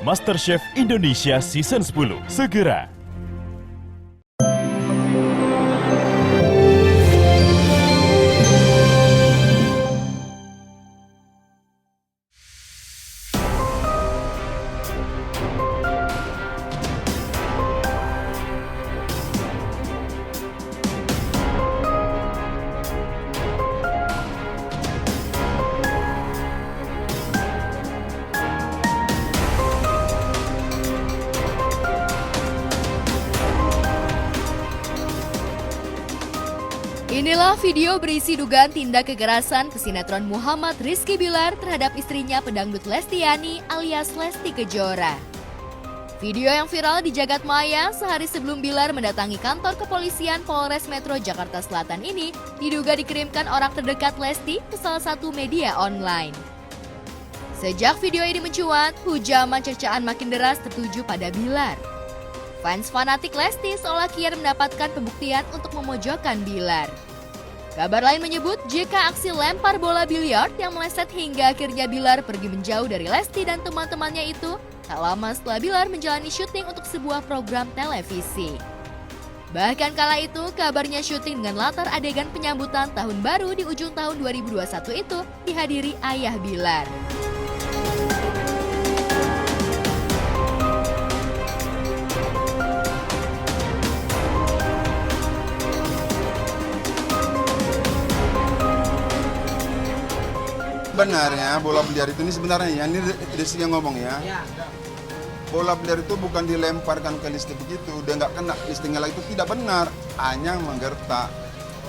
MasterChef Indonesia Season 10 segera. Inilah video berisi dugaan tindak kekerasan pesinetron Muhammad Rizky Bilar terhadap istrinya pedangdut Lestiani alias Lesti Kejora. Video yang viral di jagat maya sehari sebelum Bilar mendatangi kantor kepolisian Polres Metro Jakarta Selatan ini diduga dikirimkan orang terdekat Lesti ke salah satu media online. Sejak video ini mencuat, hujaman cercaan makin deras tertuju pada Bilar. Fans fanatik Lesti seolah kian mendapatkan pembuktian untuk memojokkan Bilar. Kabar lain menyebut jika aksi lempar bola biliar yang meleset hingga akhirnya Bilar pergi menjauh dari Lesti dan teman-temannya itu tak lama setelah Bilar menjalani syuting untuk sebuah program televisi. Bahkan kala itu kabarnya syuting dengan latar adegan penyambutan tahun baru di ujung tahun 2021 itu dihadiri ayah Bilar. Sebenarnya bola biliar itu ini sebenarnya ini Rizky yang ngomong ya. Bola biliar itu bukan dilemparkan ke Lesti begitu, udah nggak kena Lestinya lagi, itu tidak benar, hanya menggertak.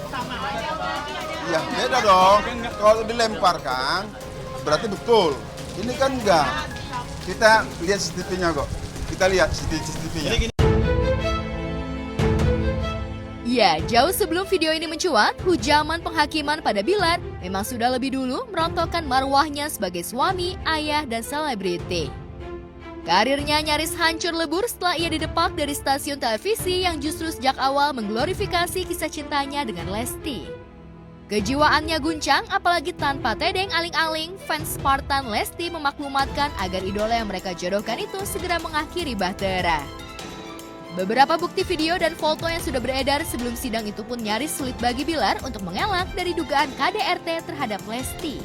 Sama aja ya beda dong. Kalau dilemparkan berarti betul. Ini kan enggak. Kita lihat CCTV-nya kok. Kita lihat CCTV-nya. Ya, jauh sebelum video ini mencuat, hujaman penghakiman pada Bilar memang sudah lebih dulu merontokkan marwahnya sebagai suami, ayah, dan selebriti. Karirnya nyaris hancur lebur setelah ia didepak dari stasiun televisi yang justru sejak awal mengglorifikasi kisah cintanya dengan Lesti. Kejiwaannya guncang, apalagi tanpa tedeng aling-aling, fans Spartan Lesti memaklumatkan agar idola yang mereka jodohkan itu segera mengakhiri bahtera. Beberapa bukti video dan foto yang sudah beredar sebelum sidang itu pun nyaris sulit bagi Bilar untuk mengelak dari dugaan KDRT terhadap Lesti.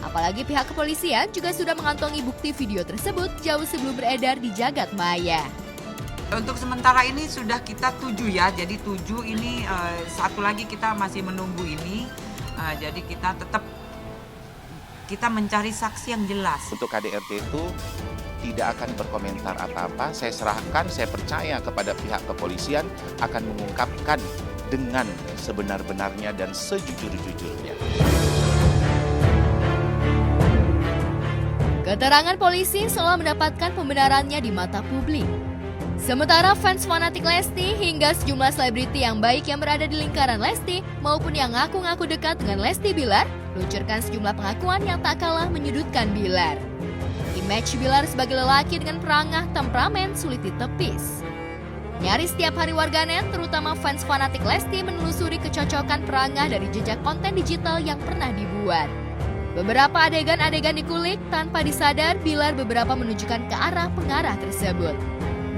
Apalagi pihak kepolisian juga sudah mengantongi bukti video tersebut jauh sebelum beredar di jagat maya. Untuk sementara ini sudah kita 7 ya, jadi 7 ini satu lagi kita masih menunggu ini, jadi kita mencari saksi yang jelas. Untuk KDRT itu tidak akan berkomentar apa-apa, saya serahkan, saya percaya kepada pihak kepolisian akan mengungkapkan dengan sebenar-benarnya dan sejujur-jujurnya. Keterangan polisi seolah mendapatkan pembenarannya di mata publik. Sementara fans fanatik Lesti hingga sejumlah selebriti yang baik yang berada di lingkaran Lesti maupun yang ngaku-ngaku dekat dengan Lesti Bilar meluncurkan sejumlah pengakuan yang tak kalah menyudutkan Bilar. Image Bilar sebagai lelaki dengan perangah temperamen sulit ditepis. Nyaris setiap hari warganet, terutama fans fanatik Lesti, menelusuri kecocokan perangah dari jejak konten digital yang pernah dibuat. Beberapa adegan-adegan dikulik, tanpa disadar Bilar beberapa menunjukkan ke arah pengarah tersebut.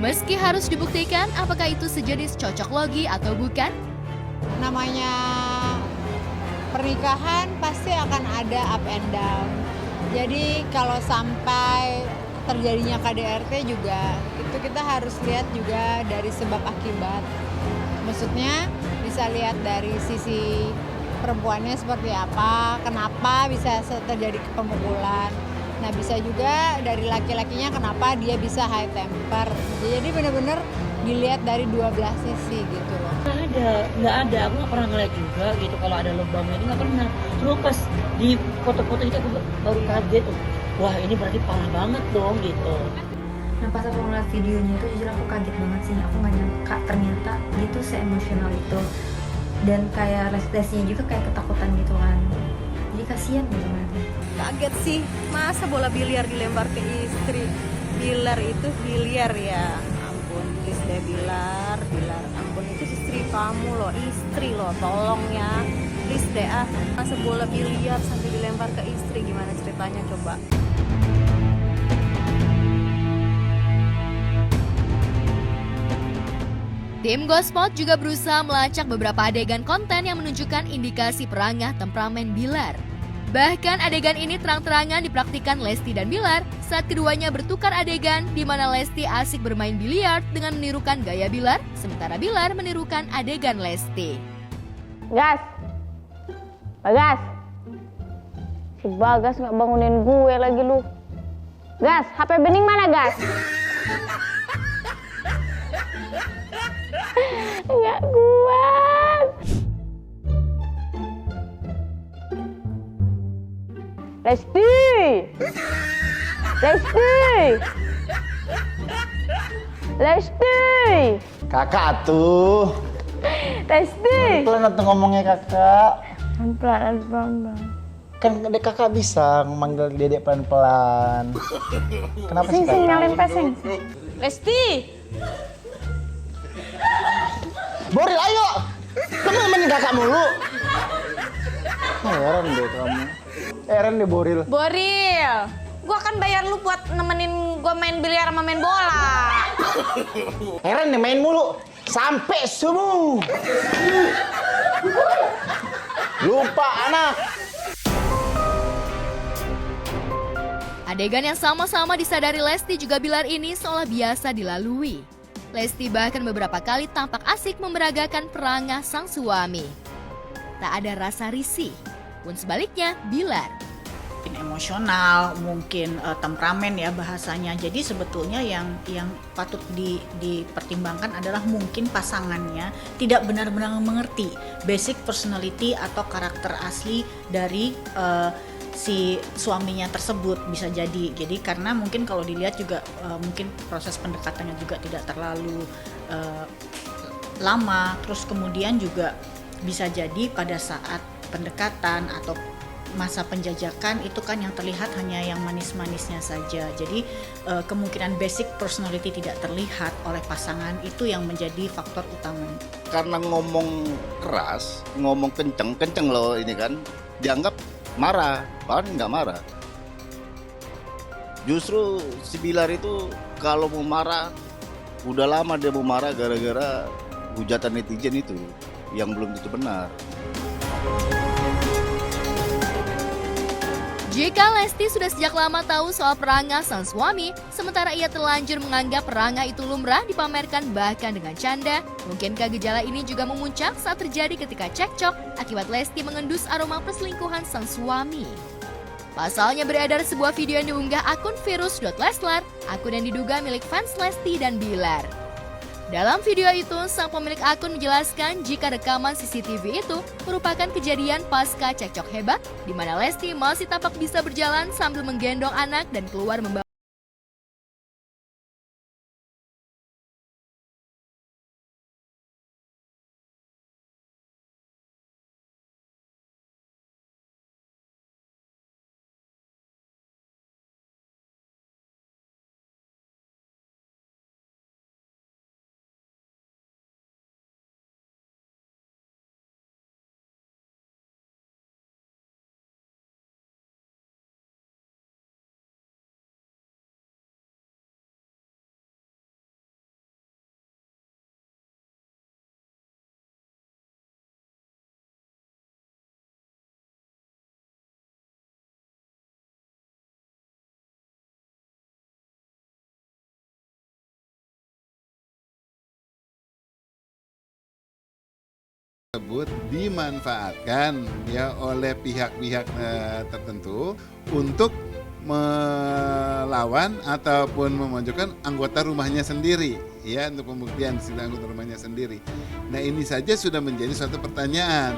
Meski harus dibuktikan apakah itu sejenis cocok logi atau bukan. Namanya pernikahan pasti akan ada up and down. Jadi kalau sampai terjadinya KDRT juga, itu kita harus lihat juga dari sebab akibat. Maksudnya bisa lihat dari sisi perempuannya seperti apa, kenapa bisa terjadi pemukulan. Nah bisa juga dari laki-lakinya kenapa dia bisa high temper. Jadi benar-benar dilihat dari dua belah sisi gitu loh. Nggak ada, aku nggak pernah ngeliat juga gitu kalau ada lubangnya, ini nggak pernah. Cuma pas di foto-foto itu aku baru kaget, wah ini berarti parah banget dong gitu. Nah pas aku ngeliat videonya itu jujur aku kaget banget sih, aku nggak nyangka ternyata dia tuh se-emosional itu. Dan kayak restlessnya gitu kayak ketakutan gitu kan, jadi kasihan gitu nanti. Kaget sih, masa bola biliar dilempar ke istri. Bilar itu biliar ya, ampun please deh Bilar, ampun itu istri kamu loh, istri loh, tolong ya, please deh masa bola biliar sampai dilempar ke istri, gimana ceritanya coba. Tim Gospot juga berusaha melacak beberapa adegan konten yang menunjukkan indikasi perangah temperamen Bilar. Bahkan adegan ini terang-terangan dipraktikkan Lesti dan Bilar saat keduanya bertukar adegan di mana Lesti asik bermain biliar dengan menirukan gaya Bilar, sementara Bilar menirukan adegan Lesti. Gas! Bagas! Si Bagas nggak bangunin gue lagi lu. Gas, HP Bening mana Gas? Nggak kuat. Lesti! Lesti! Lesti! Kakak tuh. Lesti! Pelan tuh ngomongnya kakak. Pelan-pelan. Kan adek kakak bisa memanggil dedek pelan-pelan. Kenapa sih kakak? Nyalin pesing. Lesti! Boril ayo! Kamu nemenin kakak mulu. Heran deh kamu. Heran deh Boril. Boril! Gua kan bayar lu buat nemenin gua main biliar sama main bola. Heran deh main mulu. Sampai subuh. Lupa anak. Adegan yang sama-sama disadari Lesti juga Bilar ini seolah biasa dilalui. Lesti bahkan beberapa kali tampak asik memeragakan perangah sang suami. Tak ada rasa risih, pun sebaliknya Bilar. Emosional, mungkin temperamen ya bahasanya. Jadi sebetulnya yang patut dipertimbangkan adalah mungkin pasangannya tidak benar-benar mengerti basic personality atau karakter asli dari si suaminya tersebut, bisa jadi. Jadi karena mungkin kalau dilihat juga mungkin proses pendekatannya juga tidak terlalu lama. Terus kemudian juga bisa jadi pada saat pendekatan atau masa penjajakan itu kan yang terlihat hanya yang manis-manisnya saja. Jadi kemungkinan basic personality tidak terlihat oleh pasangan itu yang menjadi faktor utama. Karena ngomong keras, ngomong kenceng loh ini kan, dianggap marah, padahal nggak marah. Justru si Bilar itu kalau mau marah, udah lama dia mau marah gara-gara hujatan netizen itu yang belum tentu benar. Jika Lesti sudah sejak lama tahu soal perangah sang suami, sementara ia terlanjur menganggap perangah itu lumrah dipamerkan bahkan dengan canda, mungkinkah gejala ini juga memuncak saat terjadi ketika cekcok akibat Lesti mengendus aroma perselingkuhan sang suami? Pasalnya beredar sebuah video yang diunggah akun virus.leslar, akun yang diduga milik fans Lesti dan Bilar. Dalam video itu, sang pemilik akun menjelaskan jika rekaman CCTV itu merupakan kejadian pasca cekcok hebat, di mana Lesti masih tampak bisa berjalan sambil menggendong anak dan keluar membawa tersebut dimanfaatkan ya oleh pihak-pihak tertentu untuk melawan ataupun memojokkan anggota rumahnya sendiri ya, untuk pembuktian sidang anggota rumahnya sendiri. Nah, ini saja sudah menjadi suatu pertanyaan.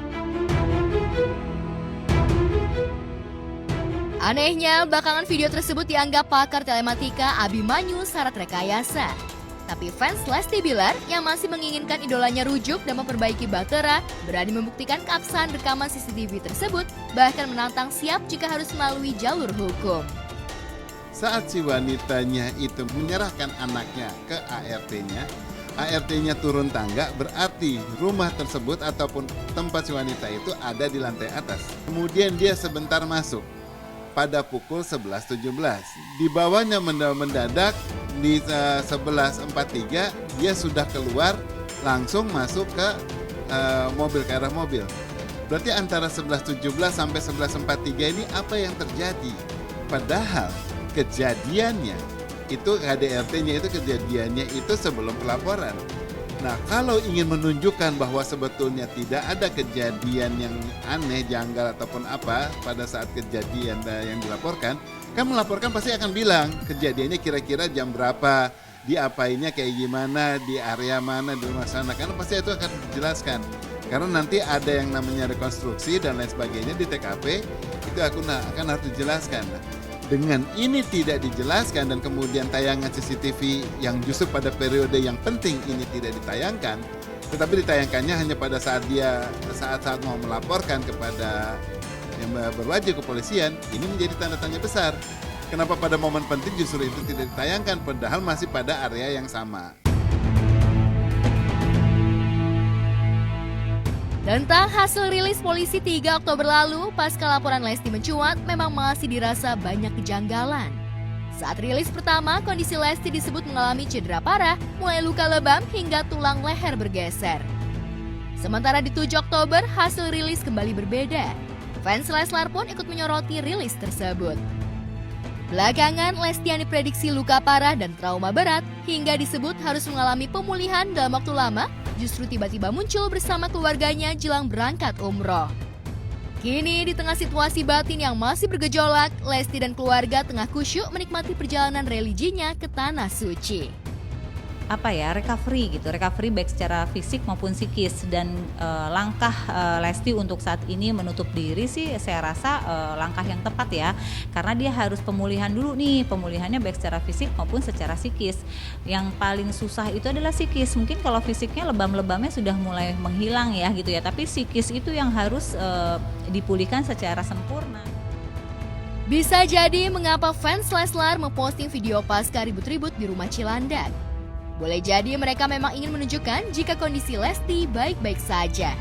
Anehnya, belakangan video tersebut dianggap pakar telematika Abimanyu syarat rekayasa. Tapi fans Lesti Bilar yang masih menginginkan idolanya rujuk dan memperbaiki bahtera berani membuktikan keabsahan rekaman CCTV tersebut, bahkan menantang siap jika harus melalui jalur hukum. Saat si wanitanya itu menyerahkan anaknya ke ART-nya turun tangga, berarti rumah tersebut ataupun tempat si wanita itu ada di lantai atas. Kemudian dia sebentar masuk pada pukul 11.17. Di bawahnya mendadak di 11.43 dia sudah keluar langsung masuk ke mobil, ke arah mobil. Berarti antara 11.17 sampai 11.43 ini apa yang terjadi? Padahal kejadiannya itu KDRT-nya itu kejadiannya itu sebelum pelaporan. Nah, kalau ingin menunjukkan bahwa sebetulnya tidak ada kejadian yang aneh, janggal ataupun apa pada saat kejadian yang dilaporkan, kan melaporkan pasti akan bilang kejadiannya kira-kira jam berapa, diapainnya kayak gimana, di area mana, di rumah sana, karena pasti itu akan dijelaskan. Karena nanti ada yang namanya rekonstruksi dan lain sebagainya di TKP, itu akan harus dijelaskan. Dengan ini tidak dijelaskan dan kemudian tayangan CCTV yang justru pada periode yang penting ini tidak ditayangkan, tetapi ditayangkannya hanya pada saat saat mau melaporkan kepada yang berwajib kepolisian, ini menjadi tanda tanya besar. Kenapa pada momen penting justru itu tidak ditayangkan padahal masih pada area yang sama. Tentang hasil rilis polisi 3 Oktober lalu, pasca laporan Lesti mencuat, memang masih dirasa banyak kejanggalan. Saat rilis pertama, kondisi Lesti disebut mengalami cedera parah, mulai luka lebam hingga tulang leher bergeser. Sementara di 7 Oktober, hasil rilis kembali berbeda. Fans Leslar pun ikut menyoroti rilis tersebut. Belakangan, Lesti yang diprediksi luka parah dan trauma berat, hingga disebut harus mengalami pemulihan dalam waktu lama, justru tiba-tiba muncul bersama keluarganya jelang berangkat umroh. Kini di tengah situasi batin yang masih bergejolak, Lesti dan keluarga tengah khusyuk menikmati perjalanan religinya ke Tanah Suci. Recovery baik secara fisik maupun psikis, dan langkah Lesti untuk saat ini menutup diri sih saya rasa langkah yang tepat ya, karena dia harus pemulihan dulu nih, pemulihannya baik secara fisik maupun secara psikis. Yang paling susah itu adalah psikis. Mungkin kalau fisiknya lebam-lebamnya sudah mulai menghilang ya gitu ya, tapi psikis itu yang harus dipulihkan secara sempurna. Bisa jadi mengapa fans Leslar memposting video pasca ribut-ribut di rumah Cilandak. Boleh jadi mereka memang ingin menunjukkan jika kondisi Lesti baik-baik saja.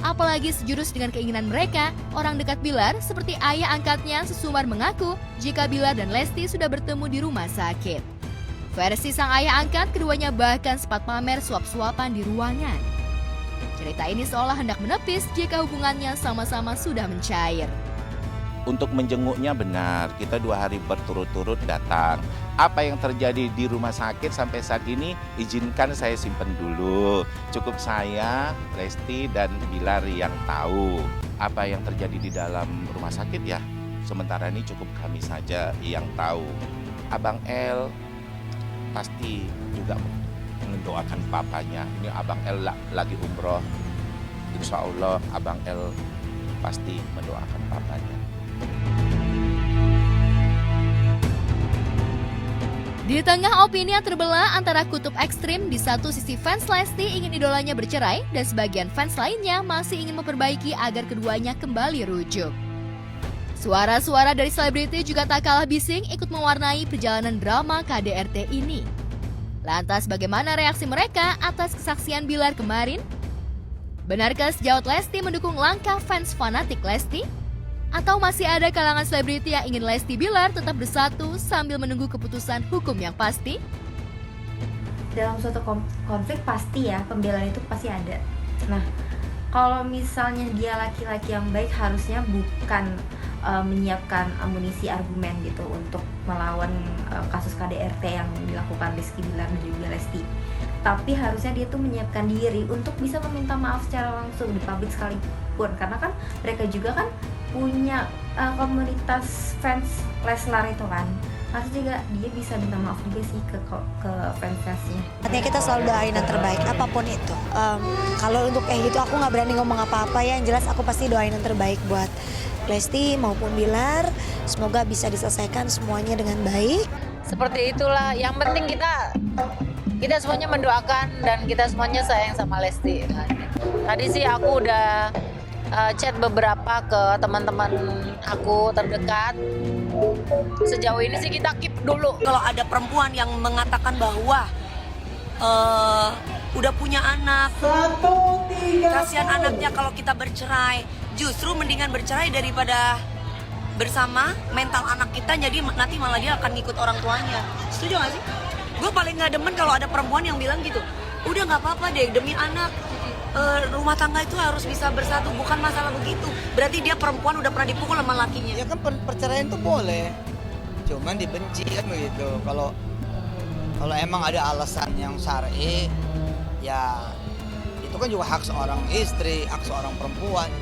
Apalagi sejurus dengan keinginan mereka, orang dekat Bilar seperti ayah angkatnya Susumar mengaku jika Bilar dan Lesti sudah bertemu di rumah sakit. Versi sang ayah angkat, keduanya bahkan sempat pamer suap-suapan di ruangan. Cerita ini seolah hendak menepis jika hubungannya sama-sama sudah mencair. Untuk menjenguknya benar, kita 2 hari berturut-turut datang. Apa yang terjadi di rumah sakit sampai saat ini, izinkan saya simpan dulu. Cukup saya, Lesti, dan Bilar yang tahu. Apa yang terjadi di dalam rumah sakit ya, sementara ini cukup kami saja yang tahu. Abang El pasti juga mendoakan papanya. Ini Abang El lagi umroh. Insya Allah Abang El pasti mendoakan papanya. Di tengah opini yang terbelah antara kutub ekstrim, di satu sisi fans Lesti ingin idolanya bercerai dan sebagian fans lainnya masih ingin memperbaiki agar keduanya kembali rujuk. Suara-suara dari selebriti juga tak kalah bising ikut mewarnai perjalanan drama KDRT ini. Lantas bagaimana reaksi mereka atas kesaksian Bilar kemarin? Benarkah sejawat Lesti mendukung langkah fans fanatik Lesti? Atau masih ada kalangan selebriti yang ingin Lesti Bilar tetap bersatu sambil menunggu keputusan hukum yang pasti? Dalam suatu konflik pasti ya, pembelaan itu pasti ada. Nah, kalau misalnya dia laki-laki yang baik, harusnya bukan menyiapkan amunisi argumen gitu untuk melawan kasus KDRT yang dilakukan Rizky Bilar dan juga Lesti. Tapi harusnya dia tuh menyiapkan diri untuk bisa meminta maaf secara langsung di publik sekalipun, karena kan mereka juga kan punya komunitas fans Leslar itu kan, harus juga dia bisa minta maaf juga sih ke fans-fansnya. Artinya kita selalu doain yang terbaik apapun itu. Kalau untuk gitu aku nggak berani ngomong apa-apa ya, yang jelas aku pasti doain yang terbaik buat Lesti maupun Bilar. Semoga bisa diselesaikan semuanya dengan baik. Seperti itulah, yang penting kita semuanya mendoakan dan kita semuanya sayang sama Lesti. Tadi sih aku udah chat beberapa ke teman-teman aku terdekat. Sejauh ini sih kita keep dulu. Kalau ada perempuan yang mengatakan bahwa udah punya anak, kasihan anaknya kalau kita bercerai, justru mendingan bercerai daripada bersama mental anak kita, jadi nanti malah dia akan ngikut orang tuanya. Setuju gak sih? Gue paling gak demen kalau ada perempuan yang bilang gitu, udah nggak apa-apa deh demi anak. Rumah tangga itu harus bisa bersatu, bukan masalah begitu. Berarti dia perempuan udah pernah dipukul sama lakinya. Ya kan perceraian itu boleh, cuman dibenci kan begitu. Kalau emang ada alasan yang syar'i, ya itu kan juga hak seorang istri, hak seorang perempuan.